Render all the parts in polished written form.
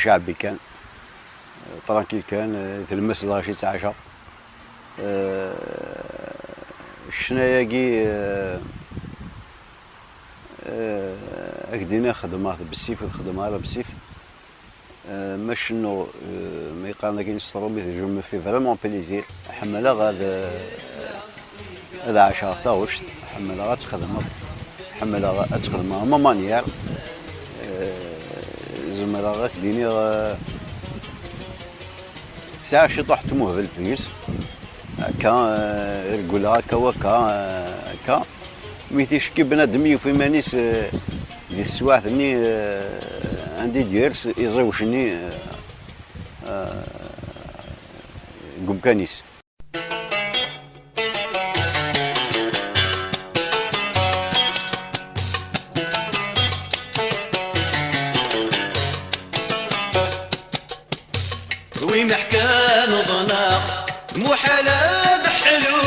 شعبي كان ترانكيل كان تلمس لغاشي تعاشا الشناياكي اكدينا خدمات بالسيف وتخدمها بالسيف مش انه ما يقارن كاين سترومي جو مي في فريمون بليزير حملها هذا 10 تاوشت حملها غتخدمها حملها غتخدمها ما مانيير زمرا غاك ديني ساعة شي طحت مهبل فيس هكا يقولها هكا وهكا هكا ميتيشكي بنادم يوفي مانيس ديال السوايع ثاني عندي ديرس يزوجني قم كانيس وي محكان ضناق محالة حلو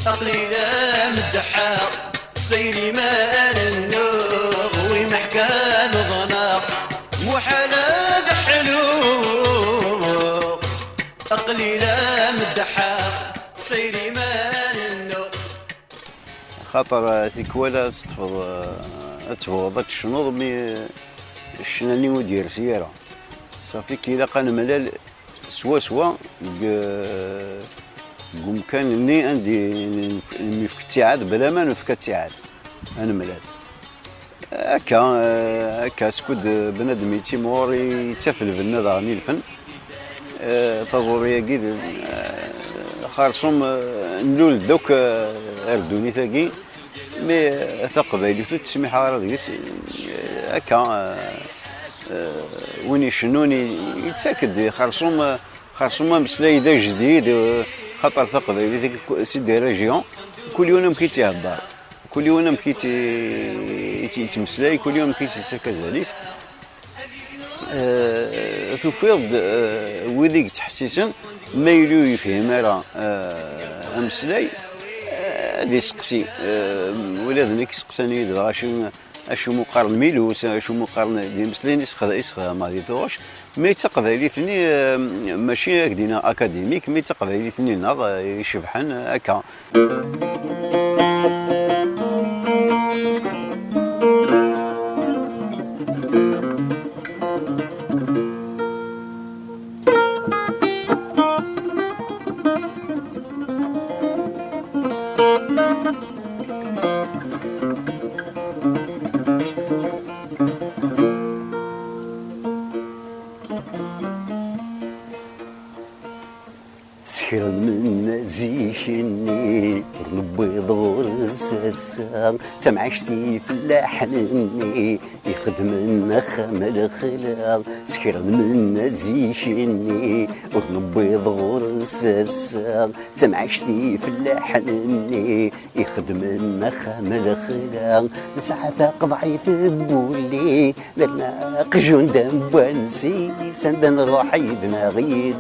أقليلة مدحاق سيري مال النوغ وي محكان ضناق محالة حلو أقليلة مدحاق سيري مال النوغ خاطر تيكوالا تفوض تشنوض مي الشناني ودير سيارة صافي كي لاقا ملال سوا قوم كان ني عندي نفك التعاد بلا ما نفك التعاد انا ملال هكا سكود بنادم تيمور يتفل بنا ضاني الفن تزوريا كي خارصهم نلول دوك اردوني ثاقي مي ثقبايلي تسمح على ديس هكا وين يشنوني يتساكد خرصوم مسلايدة جديد خاطر ثقبايلي سيدي ريجيون كل يوم كيتيهضر كل يوم كيتمسلاي كل يوم كيتسكازاليس تفيض وذيك تحسيسن ما يلو يفهم راه امسلاي هادي سقسي ولادني كيسقساني دابا اشو مقارن ميلوس اشو مقارن دي مسلين يسخدم ما ديتوش مي تقبايلي ثني ماشي هكدينا اكاديميك مي تقبايلي ثني ناض يشبحن هكا سكر من زيشني نبيض ورزازا تمعشتي فلاح مني يخدم النخم الخلا سكر من زيشني ونبيض ورزازا تمعشتي فلاح مني يخدم النخم الخلا نسعى ثاق ضعيف بولي لنا قجون دنبانسي سندن روحي دماغي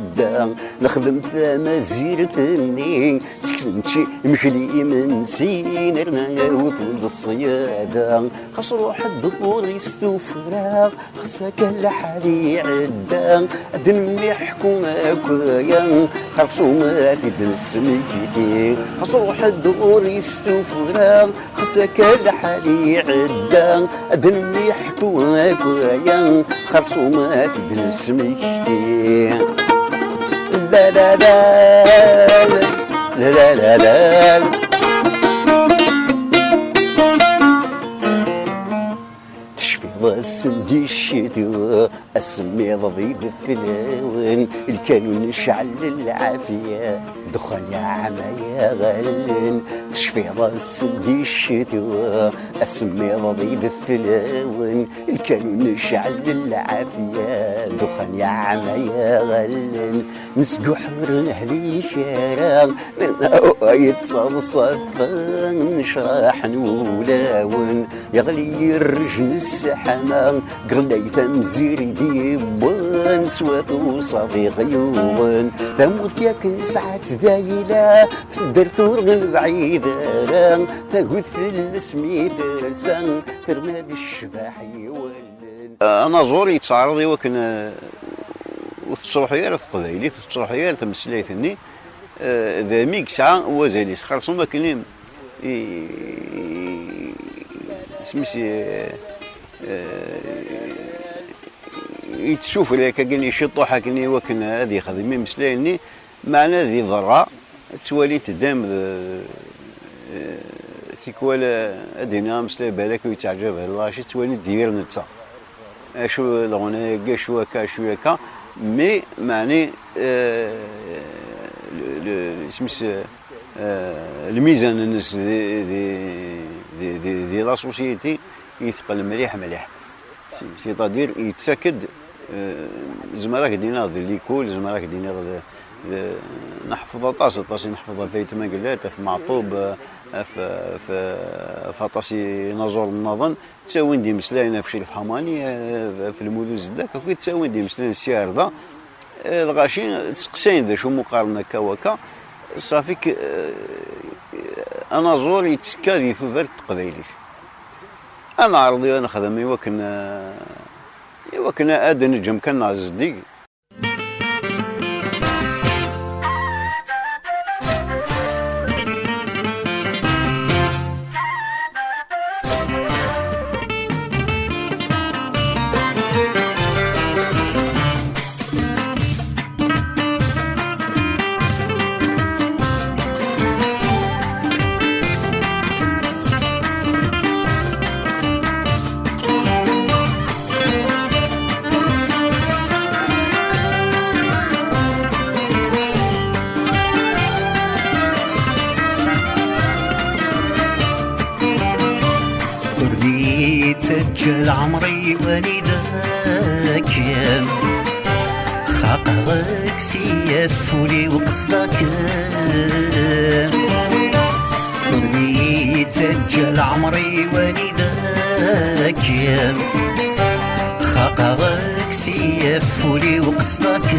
نخدم مازير ثني سكنتشي مخلي من سينر نوث الصيادة خاص روح الدور يستوفرا خاصك لحالي عدا دن يحكوا كويا خاصو ما تدرس ميكي خاص روح الدور يستوفرا خاصك لحالي عدا دن يحكوا كويا خاصو ما تدرس ميكي لا لا لا لا لا لا تشفي ضاسن دي الشتوى اسمي ضبيب الفلاون الكانون نشعل العافية دخان يا عمايا غلن تشفي ضاسن دي الشتوى اسمي ضبيب الفلاون الكانون نشعل العافية دخان يا عمايا غلن نسقو حور نهلي شارع يتصلصف نشراح نولاون يغلي الرجل السحمة قرلي ثمزير ديبان سواتو صديق يوان ثموت ياك نسعات ذايلة في الدرثور بعيدة تاخد في السميت رسان ترماد الشباح يولن انا زور يتعرض يوكن وتروح يا القبايلي تروح يا تمسلايتني ذا ميك ساعه وزالي سخرصو ما كاين سميتي يتشوف لك كاين يشطوحه كني وكن هذه خدمي مسلايني معنا ذي ضراء توالي تدام تيكوالا ادينا مسلاي بالك ويتعجب الله شي توالي دير نتا شو الغنايه شو هكا شو هكا مي معني سميت الميزان الناس دي لا سوسيتي يثقل مليح مليح سيتادير يتسكد زمراك دينا ذي ليكول زمراك دينا نحفظ طاس نحفظها في تماقلات في معطوب في طاسي نزور النظن تساوين دي مسلاينا في شي الحماني في المدن زداك كي تساوين دي مسلاينا السيار ذا الغاشي تسقسين ذا شو مقارنه كا وكا صافيك انا زور يتسكا ذي ثوبات القبايليت انا عرضي انا خدمي وكنا ادن نجم كنا زديق سجل عمري وليدك خاقك سيف ولي وقصدك خذني سجل عمري وليدك خاقك سيف ولي وقصدك